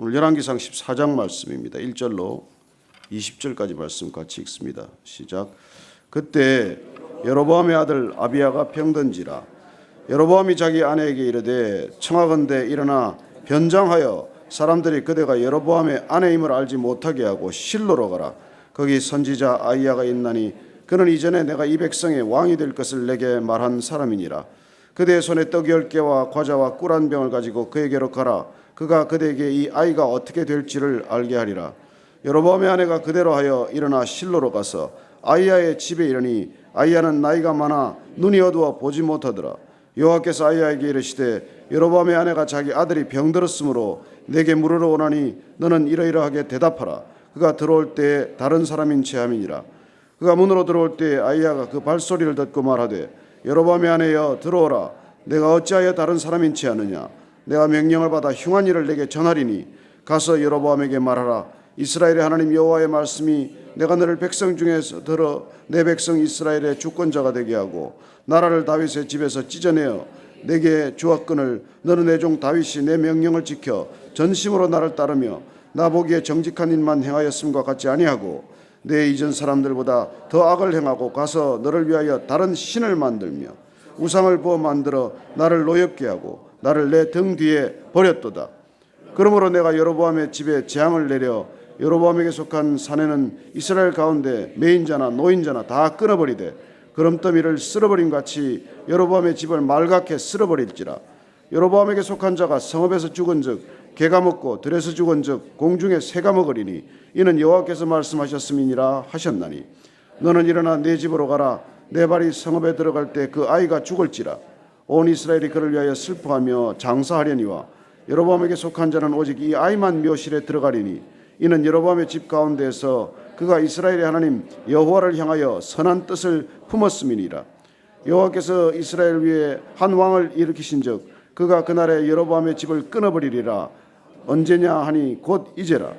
오늘 열왕기상 14장 말씀입니다. 1절로 20절까지 말씀 같이 읽습니다. 시작. 그때 여로보암의 아들 아비야가 병든지라. 여로보암이 자기 아내에게 이르되 청하건대 일어나 변장하여 사람들이 그대가 여로보암의 아내임을 알지 못하게 하고 실로로 가라. 거기 선지자 아히야가 있나니 그는 이전에 내가 이 백성의 왕이 될 것을 내게 말한 사람이니라. 그대의 손에 떡 10개와 과자와 꿀 한 병을 가지고 그에게로 가라. 그가 그대에게 이 아이가 어떻게 될지를 알게 하리라. 여로보암의 아내가 그대로 하여 일어나 실로로 가서 아히야의 집에 이르니 아히야는 나이가 많아 눈이 어두워 보지 못하더라. 여호와께서 아히야에게 이르시되 여로보암의 아내가 자기 아들이 병들었으므로 내게 물으러 오나니 너는 이러이러하게 대답하라. 그가 들어올 때에 다른 사람인 체함이니라. 그가 문으로 들어올 때에 아히야가 그 발소리를 듣고 말하되 여로보암의 아내여 들어오라. 내가 어찌하여 다른 사람인 체하느냐. 내가 명령을 받아 흉한 일을 내게 전하리니 가서 여로보암에게 말하라. 이스라엘의 하나님 여호와의 말씀이 내가 너를 백성 중에서 들어 내 백성 이스라엘의 주권자가 되게 하고 나라를 다윗의 집에서 찢어내어 내게 주었거늘 너는 내 종 다윗이 내 명령을 지켜 전심으로 나를 따르며 나 보기에 정직한 일만 행하였음과 같지 아니하고 내 이전 사람들보다 더 악을 행하고 가서 너를 위하여 다른 신을 만들며 우상을 부어 만들어 나를 노엽게 하고 나를 내 등 뒤에 버렸도다. 그러므로 내가 여로보암의 집에 재앙을 내려 여로보암에게 속한 사내는 이스라엘 가운데 매인자나 노인자나 다 끊어버리되 그럼더미를 쓸어버린 같이 여로보암의 집을 말갛게 쓸어버릴지라. 여로보암에게 속한 자가 성읍에서 죽은즉 개가 먹고 들에서 죽은즉 공중에 새가 먹으리니 이는 여호와께서 말씀하셨음이니라 하셨나니 너는 일어나 내 집으로 가라. 내 발이 성읍에 들어갈 때 그 아이가 죽을지라. 온 이스라엘이 그를 위하여 슬퍼하며 장사하려니와 여로보암에게 속한 자는 오직 이 아이만 묘실에 들어가리니 이는 여로보암의 집 가운데에서 그가 이스라엘의 하나님 여호와를 향하여 선한 뜻을 품었음이니라. 여호와께서 이스라엘 위에 한 왕을 일으키신즉 그가 그날에 여로보암의 집을 끊어버리리라. 언제냐 하니 곧 이제라.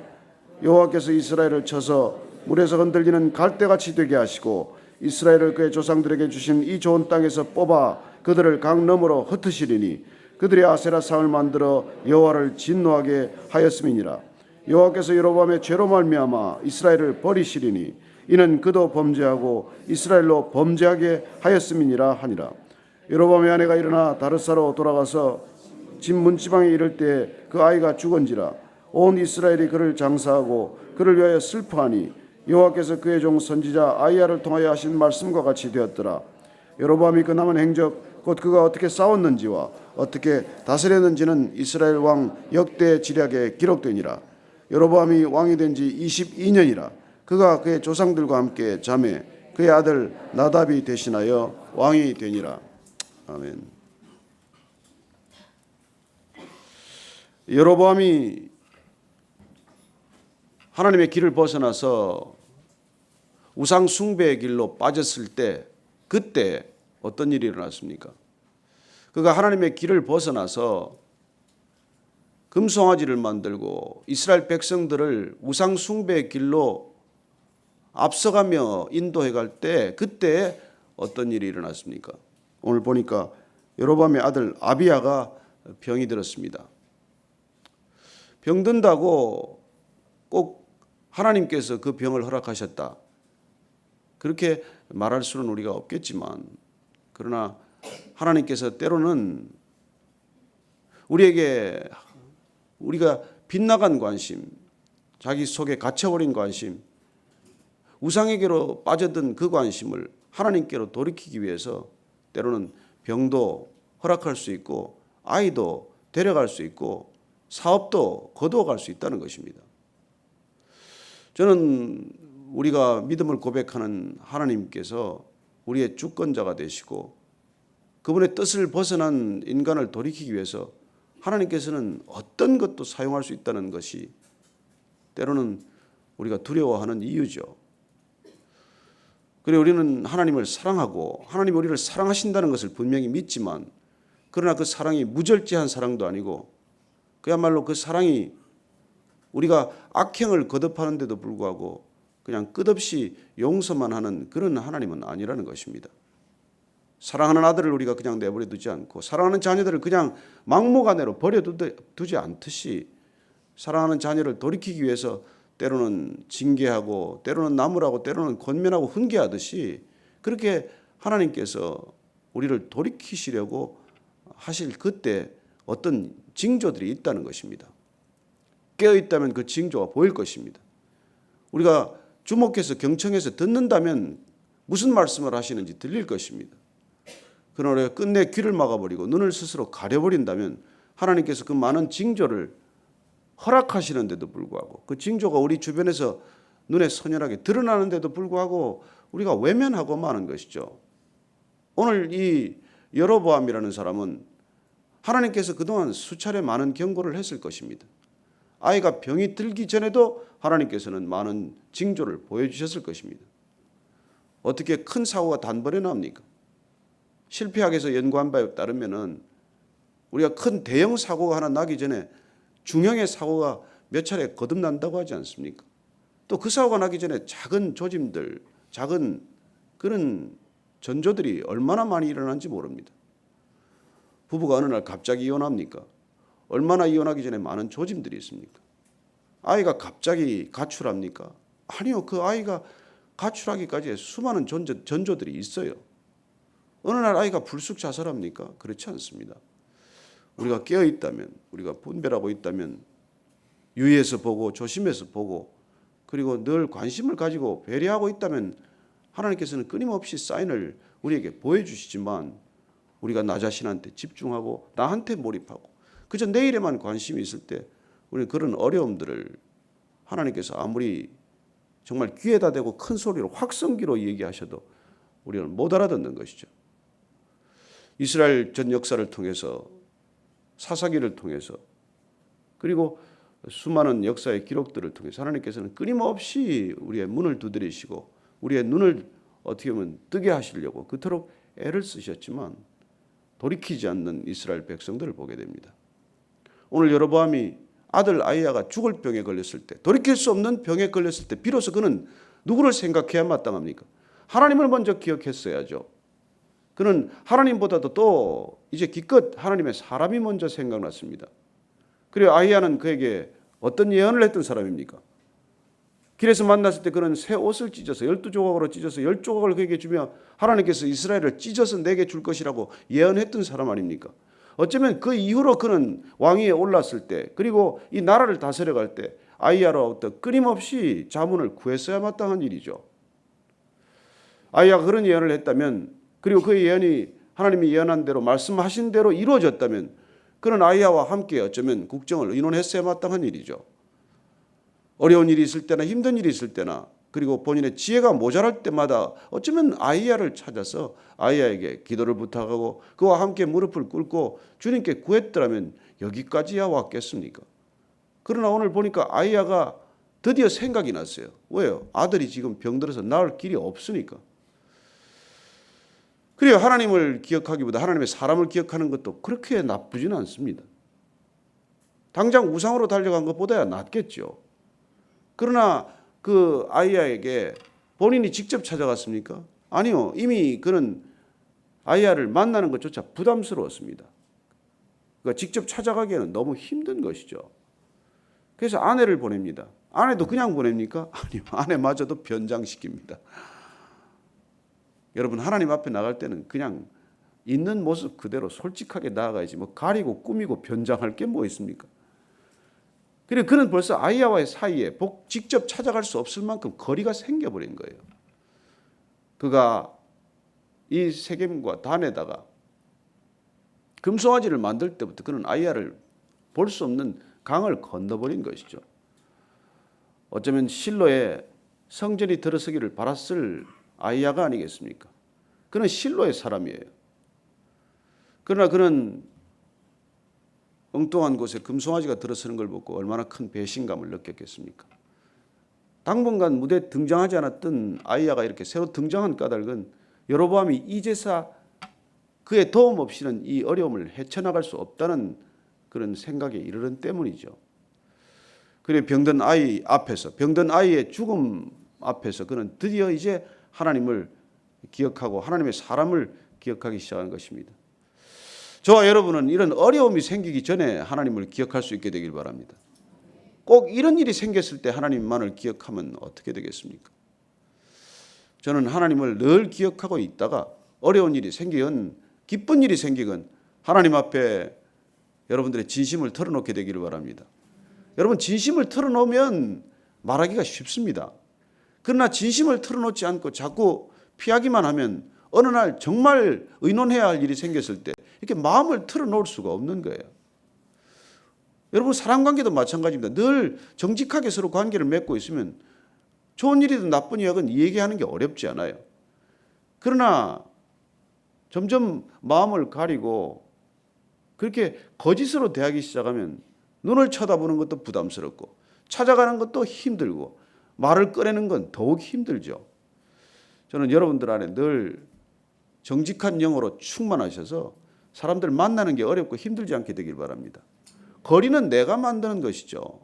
여호와께서 이스라엘을 쳐서 물에서 흔들리는 갈대같이 되게 하시고 이스라엘을 그의 조상들에게 주신 이 좋은 땅에서 뽑아 그들을 강 너머로 흩으시리니 그들이 아세라 상을 만들어 여호와를 진노하게 하였음이니라. 여호와께서 여로보암의 죄로 말미암아 이스라엘을 버리시리니 이는 그도 범죄하고 이스라엘로 범죄하게 하였음이니라 하니라. 여로보암의 아내가 일어나 다르사로 돌아가서 집 문지방에 이를 때 그 아이가 죽은지라. 온 이스라엘이 그를 장사하고 그를 위하여 슬퍼하니 여호와께서 그의 종 선지자 아히야를 통하여 하신 말씀과 같이 되었더라. 여로보암이 그 남은 행적 곧 그가 어떻게 싸웠는지와 어떻게 다스렸는지는 이스라엘 왕 역대 지략에 기록되니라. 여로보암이 왕이 된 지 22년이라. 그가 그의 조상들과 함께 자매 그의 아들 나답이 대신하여 왕이 되니라. 아멘. 여로보암이 하나님의 길을 벗어나서 우상 숭배의 길로 빠졌을 때 그때 어떤 일이 일어났습니까? 그가 하나님의 길을 벗어나서 금송아지를 만들고 이스라엘 백성들을 우상 숭배의 길로 앞서가며 인도해 갈 때 그때 어떤 일이 일어났습니까? 오늘 보니까 여로보암의 아들 아비야가 병이 들었습니다. 병든다고 꼭 하나님께서 그 병을 허락하셨다. 그렇게 말할 수는 우리가 없겠지만 그러나 하나님께서 때로는 우리에게 우리가 빗나간 관심, 자기 속에 갇혀버린 관심, 우상에게로 빠져든 그 관심을 하나님께로 돌이키기 위해서 때로는 병도 허락할 수 있고 아이도 데려갈 수 있고 사업도 거두어갈 수 있다는 것입니다. 저는 우리가 믿음을 고백하는 하나님께서 우리의 주권자가 되시고 그분의 뜻을 벗어난 인간을 돌이키기 위해서 하나님께서는 어떤 것도 사용할 수 있다는 것이 때로는 우리가 두려워하는 이유죠. 그리고 우리는 하나님을 사랑하고 하나님이 우리를 사랑하신다는 것을 분명히 믿지만 그러나 그 사랑이 무절제한 사랑도 아니고 그야말로 그 사랑이 우리가 악행을 거듭하는데도 불구하고 그냥 끝없이 용서만 하는 그런 하나님은 아니라는 것입니다. 사랑하는 아들을 우리가 그냥 내버려 두지 않고 사랑하는 자녀들을 그냥 막무가내로 버려두지 않듯이 사랑하는 자녀를 돌이키기 위해서 때로는 징계하고 때로는 나무라고 때로는 권면하고 훈계하듯이 그렇게 하나님께서 우리를 돌이키시려고 하실 그때 어떤 징조들이 있다는 것입니다. 깨어있다면 그 징조가 보일 것입니다. 우리가 주목해서 경청해서 듣는다면 무슨 말씀을 하시는지 들릴 것입니다. 그러나 우리가 끝내 귀를 막아버리고 눈을 스스로 가려버린다면 하나님께서 그 많은 징조를 허락하시는데도 불구하고 그 징조가 우리 주변에서 눈에 선연하게 드러나는데도 불구하고 우리가 외면하고 마는 것이죠. 오늘 이 여로보암이라는 사람은 하나님께서 그동안 수차례 많은 경고를 했을 것입니다. 아이가 병이 들기 전에도 하나님께서는 많은 징조를 보여주셨을 것입니다. 어떻게 큰 사고가 단번에 납니까? 실패학에서 연구한 바에 따르면 우리가 큰 대형 사고가 하나 나기 전에 중형의 사고가 몇 차례 거듭난다고 하지 않습니까? 또 그 사고가 나기 전에 작은 조짐들, 작은 그런 전조들이 얼마나 많이 일어난지 모릅니다. 부부가 어느 날 갑자기 이혼합니까? 얼마나 이혼하기 전에 많은 조짐들이 있습니까? 아이가 갑자기 가출합니까? 아니요. 그 아이가 가출하기까지의 수많은 전조들이 있어요. 어느 날 아이가 불쑥 자살합니까? 그렇지 않습니다. 우리가 깨어있다면, 우리가 분별하고 있다면 유의해서 보고 조심해서 보고 그리고 늘 관심을 가지고 배려하고 있다면 하나님께서는 끊임없이 사인을 우리에게 보여주시지만 우리가 나 자신한테 집중하고 나한테 몰입하고 그저 내일에만 관심이 있을 때 우리는 그런 어려움들을 하나님께서 아무리 정말 귀에다 대고 큰 소리로 확성기로 얘기하셔도 우리는 못 알아듣는 것이죠. 이스라엘 전 역사를 통해서 사사기를 통해서 그리고 수많은 역사의 기록들을 통해서 하나님께서는 끊임없이 우리의 문을 두드리시고 우리의 눈을 어떻게 보면 뜨게 하시려고 그토록 애를 쓰셨지만 돌이키지 않는 이스라엘 백성들을 보게 됩니다. 오늘 여로보암이 아들 아이야가 죽을 병에 걸렸을 때 돌이킬 수 없는 병에 걸렸을 때 비로소 그는 누구를 생각해야 마땅합니까? 하나님을 먼저 기억했어야죠. 그는 하나님보다도 또 이제 기껏 하나님의 사람이 먼저 생각났습니다. 그리고 아이야는 그에게 어떤 예언을 했던 사람입니까? 길에서 만났을 때 그는 새 옷을 찢어서 12조각으로 찢어서 10조각을 그에게 주며 하나님께서 이스라엘을 찢어서 내게 줄 것이라고 예언했던 사람 아닙니까? 어쩌면 그 이후로 그는 왕위에 올랐을 때 그리고 이 나라를 다스려갈 때 아이야로부터 끊임없이 자문을 구했어야 마땅한 일이죠. 아이야가 그런 예언을 했다면 그리고 그 예언이 하나님이 예언한 대로 말씀하신 대로 이루어졌다면 그는 아이야와 함께 어쩌면 국정을 의논했어야 마땅한 일이죠. 어려운 일이 있을 때나 힘든 일이 있을 때나 그리고 본인의 지혜가 모자랄 때마다 어쩌면 아이야를 찾아서 아이야에게 기도를 부탁하고 그와 함께 무릎을 꿇고 주님께 구했더라면 여기까지야 왔겠습니까? 그러나 오늘 보니까 아이야가 드디어 생각이 났어요. 왜요? 아들이 지금 병들어서 나을 길이 없으니까. 그래요. 하나님을 기억하기보다 하나님의 사람을 기억하는 것도 그렇게 나쁘지는 않습니다. 당장 우상으로 달려간 것보다야 낫겠죠. 그러나 그 아이야에게 본인이 직접 찾아갔습니까? 아니요. 이미 그는 아이야를 만나는 것조차 부담스러웠습니다. 그러니까 직접 찾아가기에는 너무 힘든 것이죠. 그래서 아내를 보냅니다. 아내도 그냥 보냅니까? 아니요. 아내마저도 변장시킵니다. 여러분 하나님 앞에 나갈 때는 그냥 있는 모습 그대로 솔직하게 나아가야지 뭐 가리고 꾸미고 변장할 게 뭐 있습니까? 그리고 그는 벌써 아이야와의 사이에 직접 찾아갈 수 없을 만큼 거리가 생겨버린 거예요. 그가 이 세겜과 단에다가 금송아지를 만들 때부터 그는 아이야를 볼 수 없는 강을 건너버린 것이죠. 어쩌면 실로의 성전이 들어서기를 바랐을 아이야가 아니겠습니까? 그는 실로의 사람이에요. 그러나 그는 엉뚱한 곳에 금송아지가 들어서는 걸 보고 얼마나 큰 배신감을 느꼈겠습니까? 당분간 무대에 등장하지 않았던 아이야가 이렇게 새로 등장한 까닭은 여로보암이 이제사 그의 도움 없이는 이 어려움을 헤쳐나갈 수 없다는 그런 생각에 이르는 때문이죠. 그리고 병든 아이 앞에서 병든 아이의 죽음 앞에서 그는 드디어 이제 하나님을 기억하고 하나님의 사람을 기억하기 시작한 것입니다. 저와 여러분은 이런 어려움이 생기기 전에 하나님을 기억할 수 있게 되길 바랍니다. 꼭 이런 일이 생겼을 때 하나님만을 기억하면 어떻게 되겠습니까? 저는 하나님을 늘 기억하고 있다가 어려운 일이 생기건 기쁜 일이 생기건 하나님 앞에 여러분들의 진심을 털어놓게 되기를 바랍니다. 여러분, 진심을 털어놓으면 말하기가 쉽습니다. 그러나 진심을 털어놓지 않고 자꾸 피하기만 하면 어느 날 정말 의논해야 할 일이 생겼을 때 이렇게 마음을 털어놓을 수가 없는 거예요. 여러분, 사람관계도 마찬가지입니다. 늘 정직하게 서로 관계를 맺고 있으면 좋은 일이든 나쁜 일이든 얘기하는 게 어렵지 않아요. 그러나 점점 마음을 가리고 그렇게 거짓으로 대하기 시작하면 눈을 쳐다보는 것도 부담스럽고 찾아가는 것도 힘들고 말을 꺼내는 건 더욱 힘들죠. 저는 여러분들 안에 늘 정직한 영으로 충만하셔서 사람들 만나는 게 어렵고 힘들지 않게 되길 바랍니다. 거리는 내가 만드는 것이죠.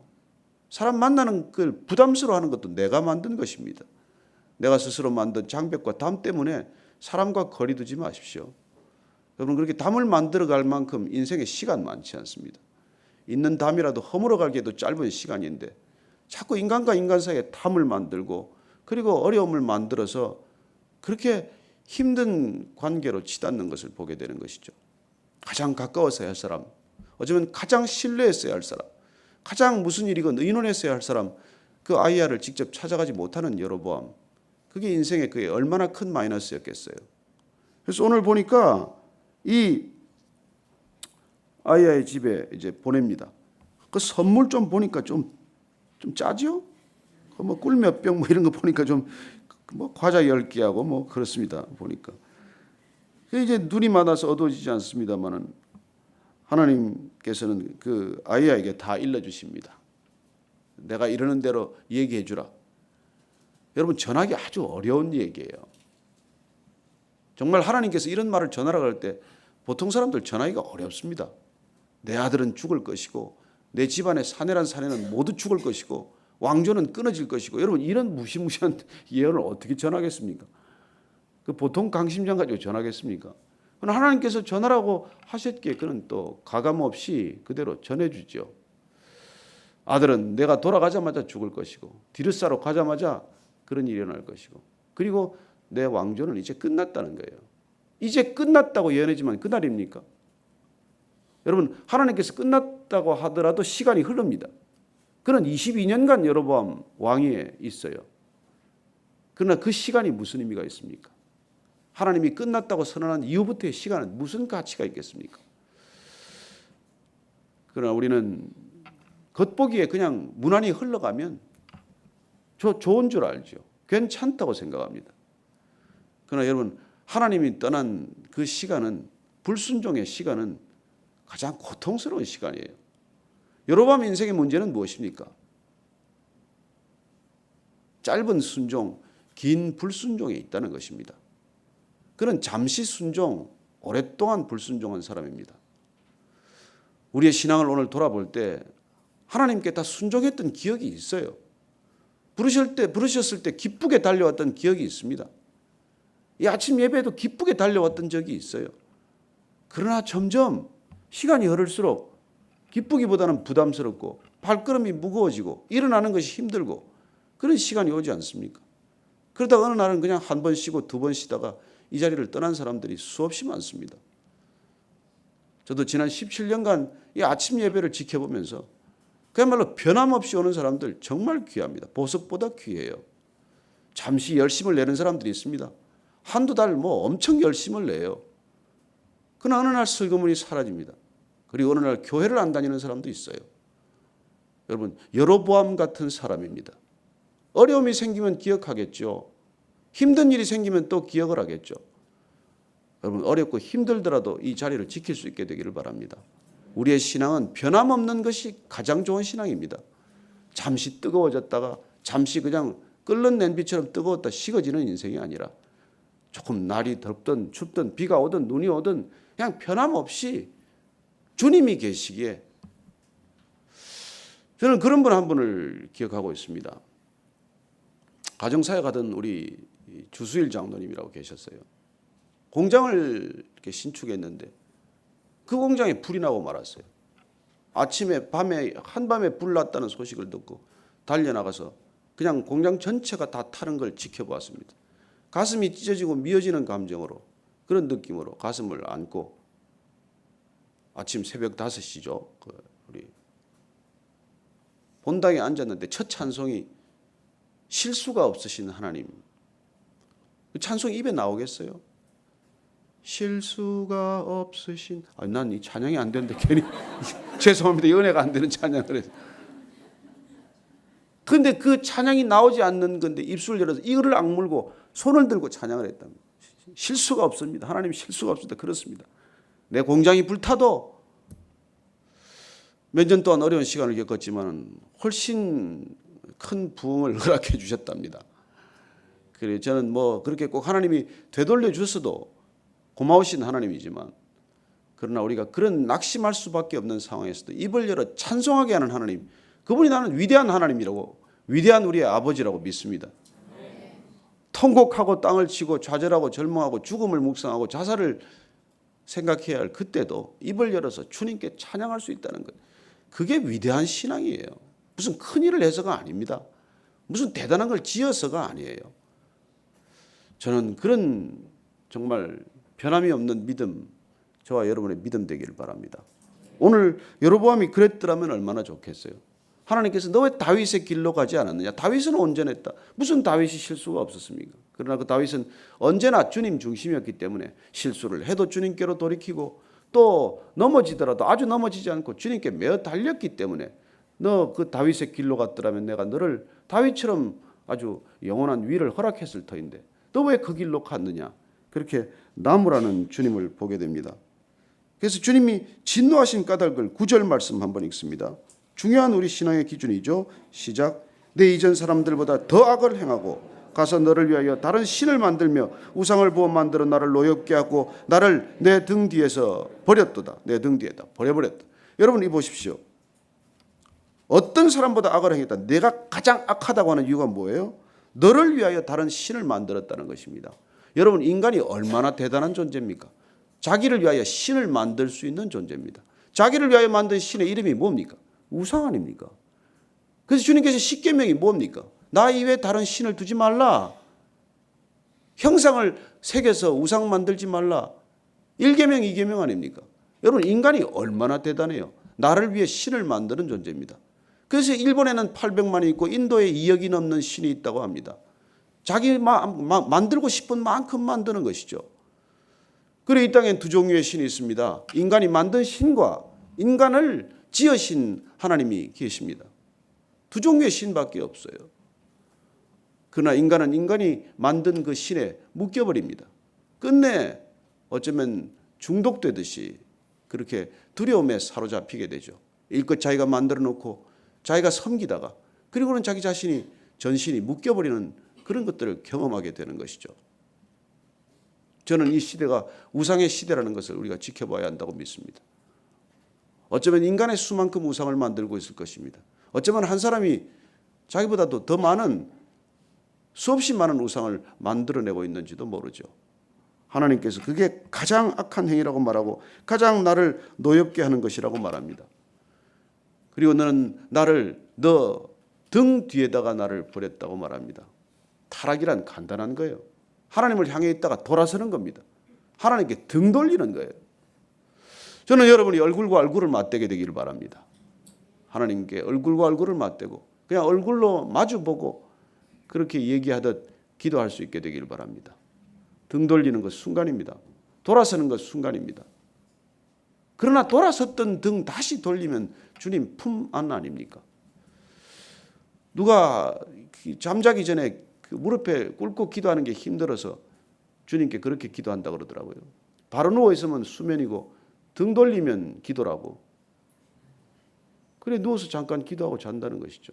사람 만나는 걸 부담스러워하는 것도 내가 만든 것입니다. 내가 스스로 만든 장벽과 담 때문에 사람과 거리 두지 마십시오. 여러분, 그렇게 담을 만들어갈 만큼 인생에 시간 많지 않습니다. 있는 담이라도 허물어가기에도 짧은 시간인데 자꾸 인간과 인간 사이에 담을 만들고 그리고 어려움을 만들어서 그렇게 힘든 관계로 치닫는 것을 보게 되는 것이죠. 가장 가까웠어야 할 사람, 어쩌면 가장 신뢰했어야 할 사람, 가장 무슨 일이건 의논했어야 할 사람, 그 아이야를 직접 찾아가지 못하는 여로보암, 그게 인생에 그게 얼마나 큰 마이너스였겠어요. 그래서 오늘 보니까 이 아이야의 집에 이제 보냅니다. 그 선물 좀 보니까 좀 짜죠? 뭐 꿀 몇 병 뭐 이런 거 보니까 좀 뭐 과자 10개하고 뭐 그렇습니다. 보니까. 이제 눈이 많아서 어두워지지 않습니다만은 하나님께서는 그 아이야에게 다 일러주십니다. 내가 이러는 대로 얘기해 주라. 여러분, 전하기 아주 어려운 얘기예요. 정말 하나님께서 이런 말을 전하라고 할 때 보통 사람들 전하기가 어렵습니다. 내 아들은 죽을 것이고 내 집안의 사내란 사내는 모두 죽을 것이고 왕조는 끊어질 것이고, 여러분, 이런 무시무시한 예언을 어떻게 전하겠습니까? 그 보통 강심장 가지고 전하겠습니까? 하나님께서 전하라고 하셨기에 그는 또 가감 없이 그대로 전해주죠. 아들은 내가 돌아가자마자 죽을 것이고 디르사로 가자마자 그런 일이 일어날 것이고, 그리고 내 왕조는 이제 끝났다는 거예요. 이제 끝났다고 예언하지만 그날입니까? 여러분, 하나님께서 끝났다고 하더라도 시간이 흐릅니다. 그는 22년간 여로보암 왕위에 있어요. 그러나 그 시간이 무슨 의미가 있습니까? 하나님이 끝났다고 선언한 이후부터의 시간은 무슨 가치가 있겠습니까? 그러나 우리는 겉보기에 그냥 무난히 흘러가면 좋은 줄 알죠. 괜찮다고 생각합니다. 그러나 여러분, 하나님이 떠난 그 시간은, 불순종의 시간은 가장 고통스러운 시간이에요. 여로보암 인생의 문제는 무엇입니까? 짧은 순종, 긴 불순종에 있다는 것입니다. 그는 잠시 순종, 오랫동안 불순종한 사람입니다. 우리의 신앙을 오늘 돌아볼 때 하나님께 다 순종했던 기억이 있어요. 부르셨을 때 기쁘게 달려왔던 기억이 있습니다. 이 아침 예배에도 기쁘게 달려왔던 적이 있어요. 그러나 점점 시간이 흐를수록 기쁘기보다는 부담스럽고 발걸음이 무거워지고 일어나는 것이 힘들고 그런 시간이 오지 않습니까? 그러다가 어느 날은 그냥 한 번 쉬고 두 번 쉬다가 이 자리를 떠난 사람들이 수없이 많습니다. 저도 지난 17년간 이 아침 예배를 지켜보면서 그야말로 변함없이 오는 사람들 정말 귀합니다. 보석보다 귀해요. 잠시 열심을 내는 사람들이 있습니다. 한두 달 뭐 엄청 열심을 내요. 그러나 어느 날 슬그머니 사라집니다. 그리고 어느 날 교회를 안 다니는 사람도 있어요. 여러분, 여로보암 같은 사람입니다. 어려움이 생기면 기억하겠죠. 힘든 일이 생기면 또 기억을 하겠죠. 여러분, 어렵고 힘들더라도 이 자리를 지킬 수 있게 되기를 바랍니다. 우리의 신앙은 변함없는 것이 가장 좋은 신앙입니다. 잠시 뜨거워졌다가 잠시 그냥 끓는 냄비처럼 뜨거웠다 식어지는 인생이 아니라 조금 날이 덥든 춥든 비가 오든 눈이 오든 그냥 변함없이 주님이 계시기에 저는 그런 분 한 분을 기억하고 있습니다. 가정사역하던 우리 주수일 장로님이라고 계셨어요. 공장을 이렇게 신축했는데 그 공장에 불이 나고 말았어요. 아침에 밤에 한밤에 불 났다는 소식을 듣고 달려나가서 그냥 공장 전체가 다 타는 걸 지켜보았습니다. 가슴이 찢어지고 미어지는 감정으로 그런 느낌으로 가슴을 안고 아침 새벽 5시죠. 우리 본당에 앉았는데 첫 찬송이 실수가 없으신 하나님. 그 찬송이 입에 나오겠어요? 실수가 없으신. 난 이 찬양이 안 되는데 괜히 죄송합니다. 연애가 안 되는 찬양을 해서. 근데 그 찬양이 나오지 않는 건데 입술을 열어서 이거를 악물고 손을 들고 찬양을 했답니다. 실수가 없습니다. 하나님 실수가 없습니다. 그렇습니다. 내 공장이 불타도 몇 년 동안 어려운 시간을 겪었지만 훨씬 큰 부흥을 허락해 주셨답니다. 그래서 저는 그렇게 꼭 하나님이 되돌려 주셔도 고마우신 하나님이지만 그러나 우리가 그런 낙심할 수밖에 없는 상황에서도 입을 열어 찬송하게 하는 하나님, 그분이 나는 위대한 하나님이라고, 위대한 우리의 아버지라고 믿습니다. 통곡하고 땅을 치고 좌절하고 절망하고 죽음을 묵상하고 자살을 생각해야 할 그때도 입을 열어서 주님께 찬양할 수 있다는 것, 그게 위대한 신앙이에요. 무슨 큰일을 해서가 아닙니다. 무슨 대단한 걸 지어서가 아니에요. 저는 그런 정말 변함이 없는 믿음, 저와 여러분의 믿음 되기를 바랍니다. 오늘 여로보암이 그랬더라면 얼마나 좋겠어요. 하나님께서 너 왜 다윗의 길로 가지 않았느냐. 다윗은 온전했다. 무슨 다윗이 실수가 없었습니까? 그러나 그 다윗은 언제나 주님 중심이었기 때문에 실수를 해도 주님께로 돌이키고 또 넘어지더라도 아주 넘어지지 않고 주님께 매어 달렸기 때문에 너 그 다윗의 길로 갔더라면 내가 너를 다윗처럼 아주 영원한 위를 허락했을 터인데 너 왜 그 길로 갔느냐. 그렇게 나무라는 주님을 보게 됩니다. 그래서 주님이 진노하신 까닭을 9절 말씀 한번 읽습니다. 중요한 우리 신앙의 기준이죠. 시작. 내 이전 사람들보다 더 악을 행하고 가서 너를 위하여 다른 신을 만들며 우상을 부어 만들어 나를 노엽게 하고 나를 내 등 뒤에서 버렸도다. 내 등 뒤에다 버려버렸다. 여러분 이 보십시오. 어떤 사람보다 악을 행했다. 내가 가장 악하다고 하는 이유가 뭐예요? 너를 위하여 다른 신을 만들었다는 것입니다. 여러분 인간이 얼마나 대단한 존재입니까? 자기를 위하여 신을 만들 수 있는 존재입니다. 자기를 위하여 만든 신의 이름이 뭡니까? 우상 아닙니까? 그래서 주님께서 십계명이 뭡니까? 나 이외에 다른 신을 두지 말라. 형상을 새겨서 우상 만들지 말라. 1계명 2계명 아닙니까? 여러분 인간이 얼마나 대단해요. 나를 위해 신을 만드는 존재입니다. 그래서 일본에는 800만이 있고 인도에 2억이 넘는 신이 있다고 합니다. 자기 만들고 싶은 만큼 만드는 것이죠. 그리고 이 땅엔 두 종류의 신이 있습니다. 인간이 만든 신과 인간을 지으신 하나님이 계십니다. 두 종류의 신밖에 없어요. 그러나 인간은 인간이 만든 그 신에 묶여버립니다. 끝내 어쩌면 중독되듯이 그렇게 두려움에 사로잡히게 되죠. 일껏 자기가 만들어 놓고 자기가 섬기다가 그리고는 자기 자신이 전신이 묶여버리는 그런 것들을 경험하게 되는 것이죠. 저는 이 시대가 우상의 시대라는 것을 우리가 지켜봐야 한다고 믿습니다. 어쩌면 인간의 수만큼 우상을 만들고 있을 것입니다. 어쩌면 한 사람이 자기보다도 더 많은 수없이 많은 우상을 만들어내고 있는지도 모르죠. 하나님께서 그게 가장 악한 행위라고 말하고 가장 나를 노엽게 하는 것이라고 말합니다. 그리고 너는 나를 너 등 뒤에다가 나를 버렸다고 말합니다. 타락이란 간단한 거예요. 하나님을 향해 있다가 돌아서는 겁니다. 하나님께 등 돌리는 거예요. 저는 여러분이 얼굴과 얼굴을 맞대게 되기를 바랍니다. 하나님께 얼굴과 얼굴을 맞대고 그냥 얼굴로 마주보고 그렇게 얘기하듯 기도할 수 있게 되기를 바랍니다. 등 돌리는 것 순간입니다. 돌아서는 것 순간입니다. 그러나 돌아섰던 등 다시 돌리면 주님 품 안 아닙니까? 누가 잠자기 전에 그 무릎에 꿇고 기도하는 게 힘들어서 주님께 그렇게 기도한다고 그러더라고요. 바로 누워 있으면 수면이고 등 돌리면 기도라고. 그래 누워서 잠깐 기도하고 잔다는 것이죠.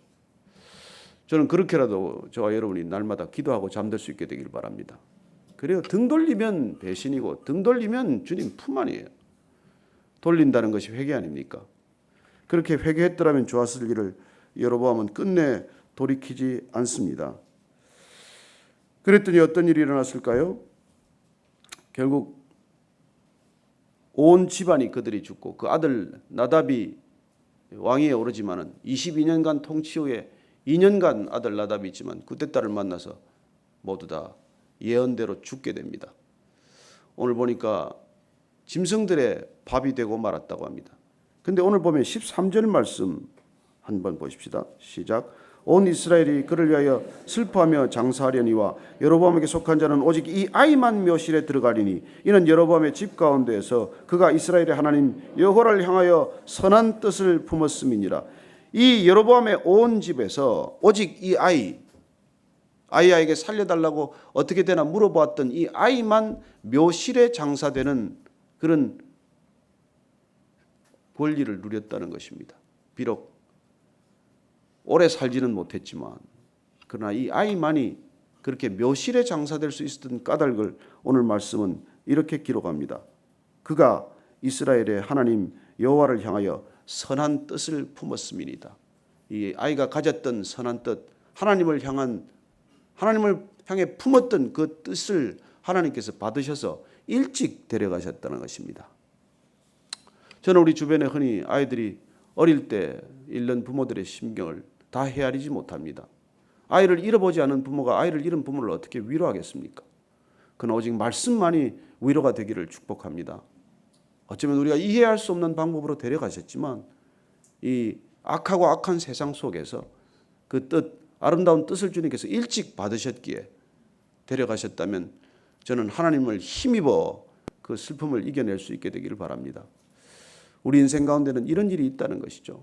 저는 그렇게라도 저와 여러분이 날마다 기도하고 잠들 수 있게 되길 바랍니다. 그래요. 등 돌리면 배신이고 등 돌리면 주님 품 아니에요. 돌린다는 것이 회개 아닙니까? 그렇게 회개했더라면 좋았을 일을 여로보암은 끝내 돌이키지 않습니다. 그랬더니 어떤 일이 일어났을까요? 결국 온 집안이 그들이 죽고 그 아들 나답이 왕위에 오르지만은 22년간 통치 후에 2년간 아들 나답이 있지만 그때 딸을 만나서 모두 다 예언대로 죽게 됩니다. 오늘 보니까 짐승들의 밥이 되고 말았다고 합니다. 근데 오늘 보면 13절 말씀 한번 보십시다. 시작. 온 이스라엘이 그를 위하여 슬퍼하며 장사하려니와 여로보암에게 속한 자는 오직 이 아이만 묘실에 들어가리니 이는 여로보암의 집 가운데에서 그가 이스라엘의 하나님 여호와를 향하여 선한 뜻을 품었음이니라. 이 여로보암의 온 집에서 오직 이 아이에게 살려달라고 어떻게 되나 물어보았던 이 아이만 묘실에 장사되는 그런 권리를 누렸다는 것입니다. 비록 오래 살지는 못했지만 그러나 이 아이만이 그렇게 묘실에 장사될 수 있었던 까닭을 오늘 말씀은 이렇게 기록합니다. 그가 이스라엘의 하나님 여호와를 향하여 선한 뜻을 품었음이니이다. 이 아이가 가졌던 선한 뜻, 하나님을 향해 품었던 그 뜻을 하나님께서 받으셔서 일찍 데려가셨다는 것입니다. 저는 우리 주변에 흔히 아이들이 어릴 때 잃는 부모들의 심경을 다 헤아리지 못합니다. 아이를 잃어보지 않은 부모가 아이를 잃은 부모를 어떻게 위로하겠습니까? 그러나 오직 말씀만이 위로가 되기를 축복합니다. 어쩌면 우리가 이해할 수 없는 방법으로 데려가셨지만 이 악하고 악한 세상 속에서 그 뜻, 아름다운 뜻을 주님께서 일찍 받으셨기에 데려가셨다면 저는 하나님을 힘입어 그 슬픔을 이겨낼 수 있게 되기를 바랍니다. 우리 인생 가운데는 이런 일이 있다는 것이죠.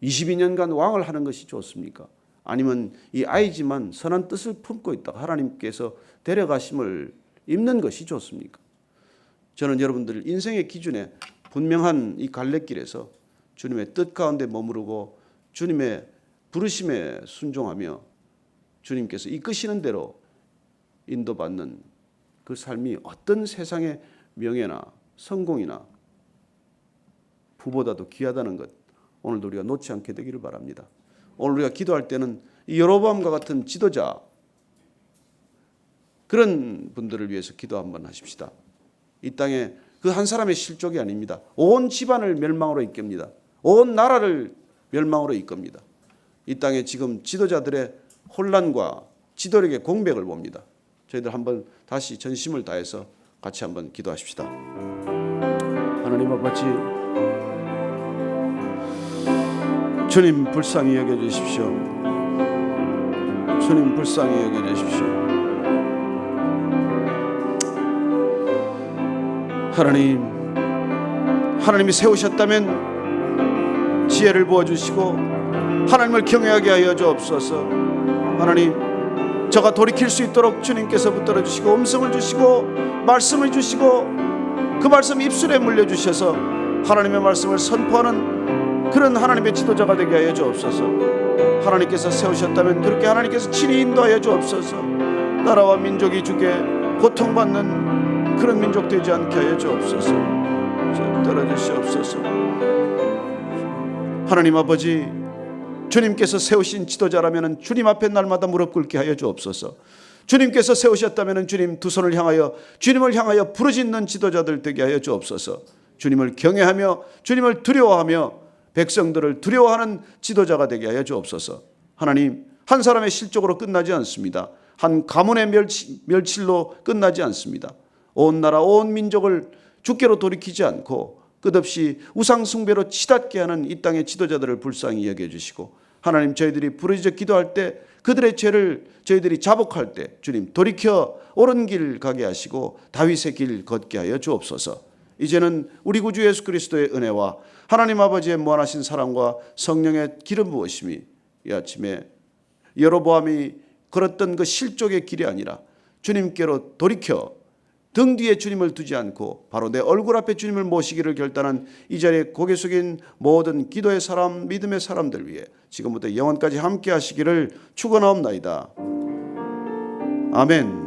22년간 왕을 하는 것이 좋습니까? 아니면 이 아이지만 선한 뜻을 품고 있다가 하나님께서 데려가심을 입는 것이 좋습니까? 저는 여러분들 인생의 기준에 분명한 이 갈래길에서 주님의 뜻 가운데 머무르고 주님의 부르심에 순종하며 주님께서 이끄시는 대로 인도받는 그 삶이 어떤 세상의 명예나 성공이나 부보다도 귀하다는 것, 오늘도 우리가 놓지 않게 되기를 바랍니다. 오늘 우리가 기도할 때는 이 여로보암과 같은 지도자, 그런 분들을 위해서 기도 한번 하십시다. 이 땅에 그 한 사람의 실족이 아닙니다. 온 집안을 멸망으로 이끕니다. 온 나라를 멸망으로 이끕니다. 이 땅에 지금 지도자들의 혼란과 지도력의 공백을 봅니다. 저희들 한번 다시 전심을 다해서 같이 한번 기도하십시다. 하나님 아버지, 주님 불쌍히 여겨주십시오. 주님 불쌍히 여겨주십시오. 하나님이 세우셨다면 지혜를 부어주시고 하나님을 경외하게 하여 주옵소서. 하나님, 저가 돌이킬 수 있도록 주님께서 붙들어 주시고 음성을 주시고 말씀을 주시고 그 말씀 입술에 물려주셔서 하나님의 말씀을 선포하는 그런 하나님의 지도자가 되게 하여 주옵소서. 하나님께서 세우셨다면 그렇게 하나님께서 친히 인도하여 주옵소서. 나라와 민족이 주게 고통받는 그런 민족 되지 않게 하여 주옵소서. 떨어주시옵소서. 하나님 아버지, 주님께서 세우신 지도자라면 주님 앞에 날마다 무릎 꿇게 하여 주옵소서. 주님께서 세우셨다면 주님 두 손을 향하여 주님을 향하여 부르짖는 지도자들 되게 하여 주옵소서. 주님을 경외하며 주님을 두려워하며 백성들을 두려워하는 지도자가 되게 하여 주옵소서. 하나님, 한 사람의 실족으로 끝나지 않습니다. 한 가문의 멸실로 끝나지 않습니다. 온 나라 온 민족을 주께로 돌이키지 않고 끝없이 우상 숭배로 치닫게 하는 이 땅의 지도자들을 불쌍히 여겨주시고 하나님, 저희들이 부르짖어 기도할 때 그들의 죄를 저희들이 자복할 때 주님 돌이켜 옳은 길 가게 하시고 다윗의 길 걷게 하여 주옵소서. 이제는 우리 구주 예수 그리스도의 은혜와 하나님 아버지의 무한하신 사랑과 성령의 기름 부으심이 이 아침에 여로보암이 걸었던 그 실족의 길이 아니라 주님께로 돌이켜 등 뒤에 주님을 두지 않고 바로 내 얼굴 앞에 주님을 모시기를 결단한 이 자리에 고개 숙인 모든 기도의 사람, 믿음의 사람들 위해 지금부터 영원까지 함께 하시기를 축원하옵나이다. 아멘.